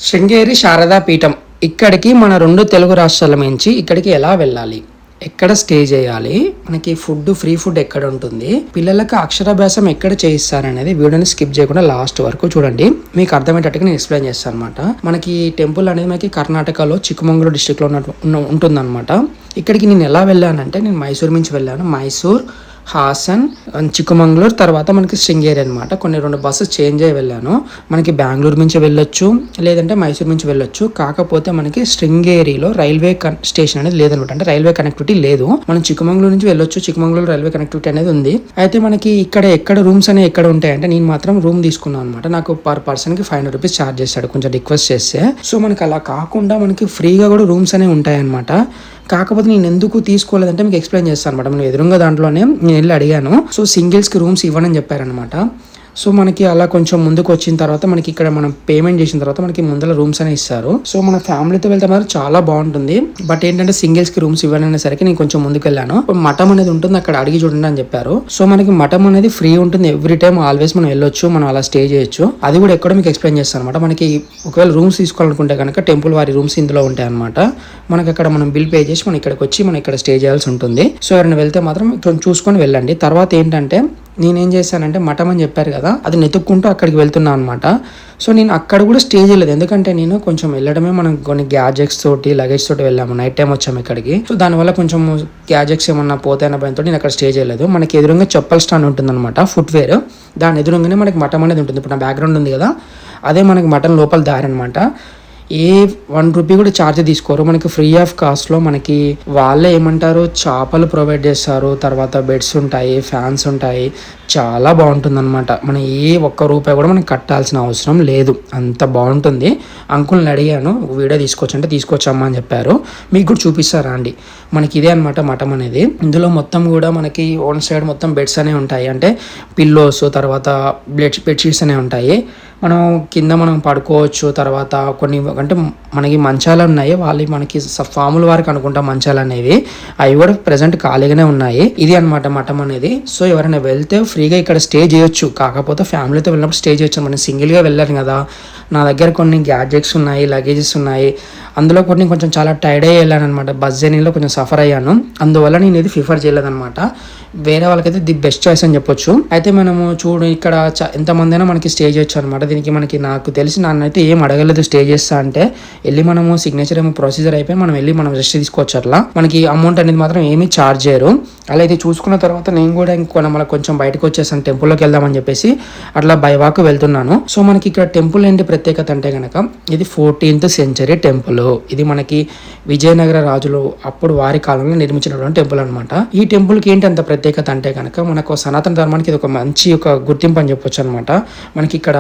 శృంగేరి శారదా పీఠం. ఇక్కడికి మన 2 తెలుగు రాష్ట్రాల నుంచి ఇక్కడికి ఎలా వెళ్ళాలి, ఎక్కడ స్టే చేయాలి, మనకి ఫ్రీ ఫుడ్ ఎక్కడ ఉంటుంది, పిల్లలకు అక్షరాభ్యాసం ఎక్కడ చేయిస్తారనేది వీడియోని స్కిప్ చేయకుండా లాస్ట్ వరకు చూడండి. మీకు అర్థమయ్యేటట్టుగా నేను ఎక్స్ప్లెయిన్ చేస్తాను అనమాట. మనకి టెంపుల్ అనేది మనకి కర్ణాటకలో చిక్కమంగళూరు డిస్ట్రిక్ట్లో ఉంటుందన్నమాట. ఇక్కడికి నేను ఎలా వెళ్ళానంటే, నేను మైసూర్ నుంచి వెళ్ళాను. మైసూర్, హాసన్, చిక్కమంగళూరు, తర్వాత మనకి శృంగేరి అనమాట. కొన్ని 2 బస్సెస్ చేంజ్ అయ్యి వెళ్ళాను. మనకి బెంగళూరు నుంచి వెళ్ళొచ్చు, లేదంటే మైసూర్ నుంచి వెళ్ళొచ్చు. కాకపోతే మనకి శృంగేరిలో రైల్వే స్టేషన్ అనేది లేదనమాట. అంటే రైల్వే కనెక్టివిటీ లేదు. మనం చిక్కమంగళూరు నుంచి వెళ్ళొచ్చు, చిక్కమంగళూరు రైల్వే కనెక్టివిటీ అనేది ఉంది. అయితే మనకి ఎక్కడ రూమ్స్ అనేవి ఎక్కడ ఉంటాయంటే, నేను మాత్రం రూమ్ తీసుకున్నాను అనమాట. నాకు పర్ పర్సన్ కి 500 రూపీస్ ఛార్జ్ చేశాడు కొంచెం రిక్వెస్ట్ చేస్తే. సో మనకి అలా కాకుండా మనకి ఫ్రీగా కూడా రూమ్స్ అనేవి ఉంటాయన్నమాట. కాకపోతే నేను ఎందుకు తీసుకోలేదంటే మీకు ఎక్స్ప్లెయిన్ చేస్తాను అనమాట. మనం ఎదురుగా దాంట్లోనే నేను వెళ్ళి అడిగాను. సో సింగిల్స్కి రూమ్స్ ఇవ్వనని చెప్పారనమాట. సో మనకి అలా కొంచెం ముందుకు వచ్చిన తర్వాత మనకి ఇక్కడ మనం పేమెంట్ చేసిన తర్వాత మనకి ముందర రూమ్స్ అనే ఇస్తారు. సో మన ఫ్యామిలీతో వెళ్తే మాత్రం చాలా బాగుంటుంది. బట్ ఏంటంటే సింగిల్స్ కి రూమ్స్ ఇవ్వననేసరికి నేను కొంచెం ముందుకు వెళ్ళాను. మఠం అనేది ఉంటుంది, అక్కడ అడిగి చూడండి అని చెప్పారు. సో మనకి మఠం అనేది ఫ్రీ ఉంటుంది ఎవ్రీ టైం, ఆల్వేస్ మనం వెళ్ళొచ్చు, మనం అలా స్టే చేయొచ్చు. అది కూడా ఎక్కడో మీకు ఎక్స్ప్లెయిన్ చేస్తాను అనమాట. మనకి ఒకవేళ రూమ్స్ తీసుకోవాలనుకుంటే కనుక టెంపుల్ వారి రూమ్స్ ఇందులో ఉంటాయి అనమాట. మనకి అక్కడ మనం బిల్ పే చేసి మనం ఇక్కడికి వచ్చి మనం ఇక్కడ స్టే చేయాల్సి ఉంటుంది. సో ఎవరైనా వెళ్తే మాత్రం కొంచెం చూసుకొని వెళ్ళండి. తర్వాత ఏంటంటే, నేనేం చేశానంటే, మఠం అని చెప్పారు కదా, అది నెతుక్కుంటూ అక్కడికి వెళ్తున్నాను అనమాట. సో నేను అక్కడ కూడా స్టే చేయలేదు, ఎందుకంటే నేను కొంచెం వెళ్ళడమే, మనం కొన్ని గ్యాజెట్స్ తోటి లగేజ్ తోటి వెళ్ళాము. నైట్ టైం వచ్చాము ఇక్కడికి. సో దానివల్ల కొంచెం గ్యాజెట్స్ ఏమన్నా పోతాయన్న భయంతో నేను అక్కడ స్టే చేయలేదు. మనకి ఎదురుగా చెప్పల్ స్టాండ్ ఉంటుంది అనమాట, ఫుట్వేర్. దాని ఎదురుగానే మనకి మఠం అనేది ఉంటుంది. ఇప్పుడు నా బ్యాక్గ్రౌండ్ ఉంది కదా, అదే మనకి మఠం లోపల దారి అనమాట. ఏ 1 రూపీ కూడా ఛార్జ్ తీసుకోరు. మనకి ఫ్రీ ఆఫ్ కాస్ట్లో మనకి వాళ్ళే ఏమంటారు, చేపలు ప్రొవైడ్ చేస్తారు, తర్వాత బెడ్స్ ఉంటాయి, ఫ్యాన్స్ ఉంటాయి. చాలా బాగుంటుంది అనమాట. మనం ఏ 1 రూపాయి కూడా మనకి కట్టాల్సిన అవసరం లేదు, అంత బాగుంటుంది. అంకుల్ని అడిగాను వీడియో తీసుకొచ్చంటే తీసుకొచ్చమ్మా అని చెప్పారు. మీకు కూడా చూపిస్తారా అండి. మనకి ఇదే అనమాట మఠం అనేది. ఇందులో మొత్తం కూడా మనకి ఓన్ సైడ్ మొత్తం బెడ్స్ అనేవి ఉంటాయి, అంటే పిల్లోస్, తర్వాత బెడ్షీట్స్ అనేవి ఉంటాయి. మనం కింద మనం పడుకోవచ్చు. తర్వాత కొన్ని అంటే మనకి మంచాలు ఉన్నాయి, వాళ్ళు మనకి ఫాముల వారికి అనుకుంటా మంచాలు అనేవి, అవి కూడా ప్రెసెంట్ ఖాళీగానే ఉన్నాయి. ఇది అనమాట మఠం అనేది. సో ఎవరైనా వెళ్తే ఫ్రీగా ఇక్కడ స్టే చేయొచ్చు. కాకపోతే ఫ్యామిలీతో వెళ్ళినప్పుడు స్టే చేయొచ్చు. మనం సింగిల్గా వెళ్ళాను కదా, నా దగ్గర కొన్ని గ్యాడ్జెట్స్ ఉన్నాయి, లగేజెస్ ఉన్నాయి. అందులో కొన్ని కొంచెం చాలా టైర్డ్ అయ్యి వెళ్ళాను అనమాట. బస్ జర్నీలో కొంచెం సఫర్ అయ్యాను. అందువల్ల నేను ఇది ప్రిఫర్ చేయలేదన్నమాట. వేరే వాళ్ళకైతే ది బెస్ట్ చాయిస్ అని చెప్పొచ్చు. అయితే మనము చూడు, ఇక్కడ ఎంతమంది అయినా మనకి స్టే చేయొచ్చు అనమాట. దీనికి మనకి నాకు తెలిసి నాన్నైతే ఏం అడగలేదు స్టే చేస్తా అంటే. వెళ్ళి మనము సిగ్నేచర్ ఏమో ప్రొసీజర్ అయిపోయి మనం వెళ్ళి మనం రెస్ట్ తీసుకోవచ్చు. అట్లా మనకి అమౌంట్ అనేది మాత్రం ఏమీ ఛార్జ్ చేయరు. అలా అయితే చూసుకున్న తర్వాత నేను కూడా మళ్ళీ కొంచెం బయటకు వచ్చేసాను, టెంపుల్లోకి వెళ్దామని చెప్పేసి అట్లా బై వాక్ వెళ్తున్నాను. సో మనకి ఇక్కడ టెంపుల్ ఏంటి ప్రత్యేకత అంటే కనుక, ఇది 14th సెంచరీ టెంపుల్. ఇది మనకి విజయనగర రాజులు అప్పుడు వారి కాలంలో నిర్మించినటువంటి టెంపుల్ అనమాట. ఈ టెంపుల్ కి ఏంటి అంత ప్రత్యేకత అంటే కనుక, మనకు సనాతన ధర్మానికి ఇది ఒక మంచి గుర్తింపు అని చెప్పొచ్చు అనమాట. మనకి ఇక్కడ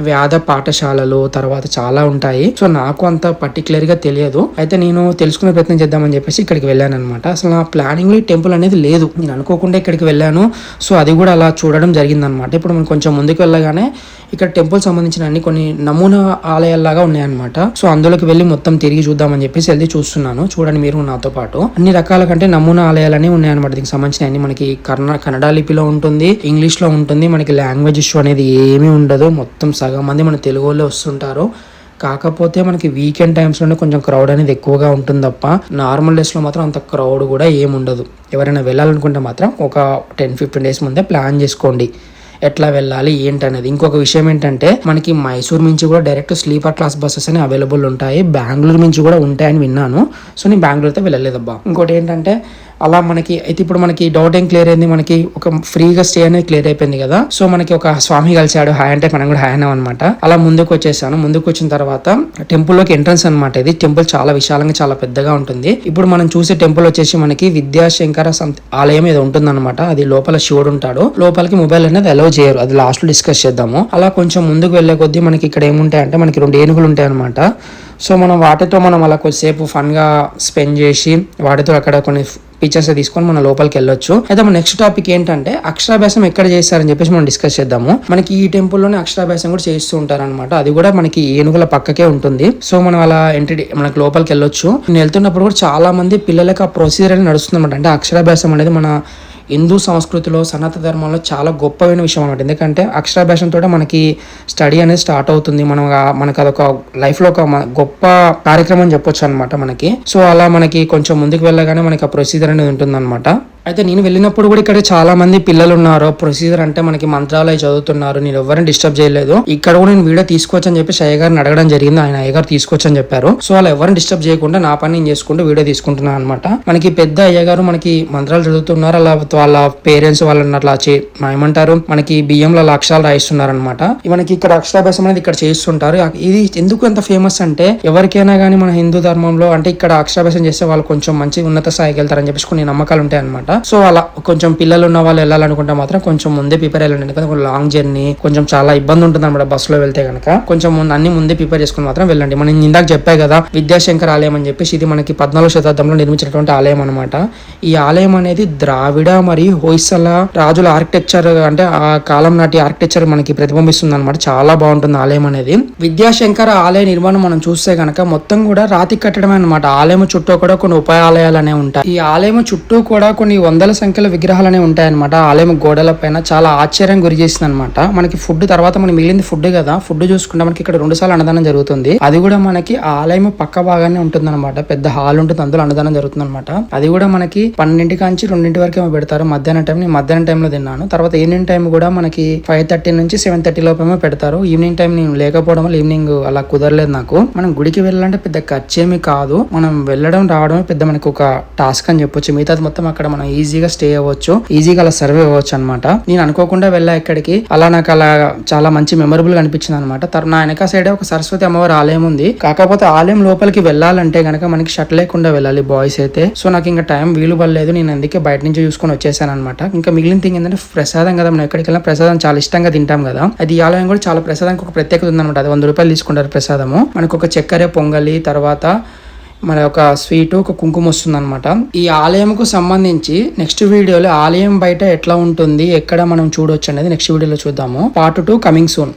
వేద పాఠశాలలు తర్వాత చాలా ఉంటాయి. సో నాకు అంత పర్టికులర్ గా తెలియదు. అయితే నేను తెలుసుకునే ప్రయత్నం చేద్దామని చెప్పేసి ఇక్కడికి వెళ్ళాను అనమాట. అసలు నా ప్లానింగ్ లో ఈ టెంపుల్ అనేది లేదు, నేను అనుకోకుండా ఇక్కడికి వెళ్ళాను. సో అది కూడా అలా చూడడం జరిగిందనమాట. ఇప్పుడు మనం కొంచెం ముందుకు వెళ్ళగానే ఇక్కడ టెంపుల్ సంబంధించిన అన్ని కొన్ని నమూనా ఆలయాల్లాగా ఉన్నాయన్నమాట. సో అందులోకి వెళ్ళి మొత్తం తిరిగి చూద్దామని చెప్పేసి వెళ్ళి చూస్తున్నాను. చూడండి మీరు నాతో పాటు. అన్ని రకాల కంటే నమూనా ఆలయాలనే ఉన్నాయన్నమాట. దీనికి సంబంధించిన అన్ని మనకి కన్నడ లిపిలో ఉంటుంది, ఇంగ్లీష్ లో ఉంటుంది. మనకి లాంగ్వేజ్ ఇష్యూ అనేది ఏమీ ఉండదు. మొత్తం సగం మంది మన తెలుగు వాళ్ళే వస్తుంటారు. కాకపోతే మనకి వీకెండ్ టైమ్స్లోనే కొంచెం క్రౌడ్ అనేది ఎక్కువగా ఉంటుంది తప్ప, నార్మల్ డేస్లో మాత్రం అంత క్రౌడ్ కూడా ఏముండదు. ఎవరైనా వెళ్ళాలనుకుంటే మాత్రం ఒక 10-15 డేస్ ముందే ప్లాన్ చేసుకోండి ఎట్లా వెళ్ళాలి ఏంటనేది. ఇంకొక విషయం ఏంటంటే, మనకి మైసూర్ నుంచి కూడా డైరెక్ట్ స్లీపర్ క్లాస్ బస్సెస్ అని అవైలబుల్ ఉంటాయి. బెంగళూరు నుంచి కూడా ఉంటాయని విన్నాను. సో నేను బెంగళూరు అయితే వెళ్ళలేదబ్బా. ఇంకోటి ఏంటంటే, అలా మనకి అయితే ఇప్పుడు మనకి డౌట్ ఏం క్లియర్ అయింది, మనకి ఒక ఫ్రీగా స్టే అనేది క్లియర్ అయిపోయింది కదా. సో మనకి ఒక స్వామి కలిసాడు, హాయ్ అంటే మనం కూడా హాయ్ అన్నాం అనమాట. అలా ముందుకు వచ్చేసాను. ముందుకు వచ్చిన తర్వాత టెంపుల్ లోకి ఎంట్రన్స్ అనమాట. ఇది టెంపుల్ చాలా విశాలంగా చాలా పెద్దగా ఉంటుంది. ఇప్పుడు మనం చూసే టెంపుల్ వచ్చేసి మనకి విద్యాశంకర ఆలయం ఏదో ఉంటుంది అనమాట. అది లోపల శివుడు ఉంటాడు. లోపలికి మొబైల్ అనేది అలౌ చేయరు, అది లాస్ట్ లో డిస్కస్ చేద్దాము. అలా కొంచెం ముందుకు వెళ్లే కొద్దీ మనకి ఇక్కడ ఏముంటాయంటే, మనకి 2 ఏనుగులు ఉంటాయి అనమాట. సో మనం వాటితో మనం అలా కొద్దిసేపు ఫన్ గా స్పెండ్ చేసి వాటితో అక్కడ కొన్ని పిక్చర్స్ తీసుకొని మనం లోపలికి వెళ్ళొచ్చు. అయితే మన నెక్స్ట్ టాపిక్ ఏంటంటే, అక్షరాభ్యాసం ఎక్కడ చేస్తారని చెప్పేసి మనం డిస్కస్ చేద్దాము. మనకి ఈ టెంపుల్లోనే అక్షరాభ్యాసం కూడా చేస్తూ ఉంటారనమాట. అది కూడా మనకి ఏనుగుల పక్కకే ఉంటుంది. సో మనం అలా మనకి లోపలికి వెళ్ళొచ్చు. నేను వెళ్తున్నప్పుడు కూడా చాలా మంది పిల్లలకి ఆ ప్రొసీజర్ అనేది నడుస్తుంది అనమాట. అంటే అక్షరాభ్యాసం అనేది మన హిందూ సంస్కృతిలో సనాతన ధర్మంలో చాలా గొప్పమైన విషయం అనమాట. ఎందుకంటే అక్షరాభ్యాసంతో మనకి స్టడీ అనేది స్టార్ట్ అవుతుంది. మనకు అదొక లైఫ్ లో ఒక గొప్ప కార్యక్రమం చెప్పొచ్చు అనమాట మనకి. సో అలా మనకి కొంచెం ముందుకు వెళ్ళగానే మనకి ఆ ప్రొసీజర్ అనేది ఉంటుంది. అయితే నేను వెళ్ళినప్పుడు కూడా ఇక్కడ చాలా మంది పిల్లలు ఉన్నారు. ప్రొసీజర్ అంటే మనకి మంత్రాలు చదువుతున్నారు. నేను ఎవరిని డిస్టర్బ్ చేయలేదు. ఇక్కడ కూడా నేను వీడియో తీసుకోవచ్చు అని చెప్పి అయ్య గారిని అడగడం జరిగింది. ఆయన అయ్య గారు తీసుకోవచ్చు అని చెప్పారు. సో అలా ఎవరిని డిస్టర్బ్ చేయకుండా నా పని నేను చేసుకుంటూ వీడియో తీసుకుంటున్నాను అనమాట. మనకి పెద్ద అయ్య గారు మనకి మంత్రాలు చదువుతున్నారు. అలా వాళ్ళ పేరెంట్స్ వాళ్ళని అట్లా ఏమంటారు మనకి బియ్యంలో అక్షరాలు రాయిస్తున్నారు అనమాట. మనకి ఇక్కడ అక్షరాభ్యాసం అనేది ఇక్కడ చేస్తుంటారు. ఇది ఎందుకు ఎంత ఫేమస్ అంటే ఎవరికైనా కానీ మన హిందూ ధర్మంలో అంటే ఇక్కడ అక్షరాభ్యాసం చేస్తే వాళ్ళు కొంచెం మంచి ఉన్నత స్థాయికి వెళ్తారని చెప్పేసి కొన్ని నమ్మకాలు ఉంటాయి అనమాట. సో అలా కొంచెం పిల్లలు ఉన్న వాళ్ళు వెళ్ళాలనుకుంటే మాత్రం కొంచెం ముందే ప్రిపేర్ అయ్యాలండి. ఎందుకంటే లాంగ్ జర్నీ కొంచెం చాలా ఇబ్బంది ఉంటుంది అనమాట బస్సులో వెళ్తే కనుక. కొంచెం అన్ని ముందే ప్రిపేర్ చేసుకుని మాత్రం వెళ్ళండి. మనం ఇందాక చెప్పాయి కదా విద్యాశంకర్ ఆలయం అని చెప్పేసి, ఇది మనకి 14వ శతాబ్దంలో నిర్మించినటువంటి ఆలయం అనమాట. ఈ ఆలయం అనేది ద్రావిడ మరియు హొయసల రాజుల ఆర్కిటెక్చర్ అంటే ఆ కాలం నాటి ఆర్కిటెక్చర్ మనకి ప్రతిబింబిస్తుంది అనమాట. చాలా బాగుంటుంది ఆలయం అనేది. విద్యాశంకర ఆలయ నిర్మాణం మనం చూస్తే గనక మొత్తం కూడా రాతి కట్టడమే అనమాట. ఆలయం చుట్టూ కూడా కొన్ని ఉపాయాలయాలు అనేవి ఉంటాయి. ఈ ఆలయం చుట్టూ కూడా కొన్ని వందల సంఖ్యలో విగ్రహాలు అనేవి ఉంటాయన్నమాట. ఆలయం గోడల పైన చాలా ఆశ్చర్యం గురి చేసింది అనమాట. మనకి ఫుడ్ తర్వాత మనకి మిగిలింది ఫుడ్ కదా, ఫుడ్ చూసుకుంటే మనకి ఇక్కడ 2 సార్లు అన్నదానం జరుగుతుంది. అది కూడా మనకి ఆలయం పక్క భాగానే ఉంటుంది అనమాట. పెద్ద హాల్ ఉంటుంది, అందులో అన్నదానం జరుగుతుంది అనమాట. అది కూడా మనకి 12 నుంచి 2 వరకు ఏమో పెడతారు. మధ్యాహ్నం టైంలో తిన్నాను. తర్వాత ఈవినింగ్ టైం కూడా మనకి 5:30 నుంచి 7:30 లోపేమో పెడతారు. ఈవినింగ్ టైం నేను లేకపోవడం వల్ల ఈవినింగ్ అలా కుదరలేదు నాకు. మనం గుడికి వెళ్ళాలంటే పెద్ద ఖర్చేమీ కాదు. మనం వెళ్ళడం రావడమే పెద్ద మనకి ఒక టాస్క్ అని చెప్పొచ్చు. మిగతాది మొత్తం అక్కడ మనం ఈజీగా స్టే అవ్వచ్చు, ఈజీగా అలా సర్వే అవ్వచ్చు అనమాట. నేను అనుకోకుండా వెళ్ళా ఇక్కడికి. నాకు అలా చాలా మంచి మెమరబుల్ గా అనిపించింది అనమాట. నా వెనక సైడ్ ఒక సరస్వతి అమ్మవారి ఆలయం ఉంది. కాకపోతే ఆలయం లోపలికి వెళ్ళాలంటే గనక మనకి షర్ట్ లేకుండా వెళ్ళాలి బాయ్స్ అయితే. సో నాకు ఇంకా టైం వీలు పడలేదు. నేను అందుకే బయట నుంచి చూసుకొని వచ్చేసాను అనమాట. ఇంకా మిగిలిన థింగ్ ఏంటంటే ప్రసాదం కదా, మనం ఎక్కడికి వెళ్ళినా ప్రసాదం చాలా ఇష్టంగా తింటాం కదా. అది ఈ ఆలయం కూడా చాలా ప్రసాదానికి ఒక ప్రత్యేకత ఉందన్నమాట. అది 100 రూపాయలు తీసుకుంటారు ప్రసాదము. మనకు ఒక చక్కెర పొంగలి, తర్వాత మన ఒక స్వీట్, ఒక కుంకుమ వస్తుంది అనమాట. ఈ ఆలయంకు సంబంధించి నెక్స్ట్ వీడియోలో ఆలయం బయట ఎట్లా ఉంటుంది, ఎక్కడ మనం చూడొచ్చు అనేది నెక్స్ట్ వీడియోలో చూద్దాము. Part 2 coming soon.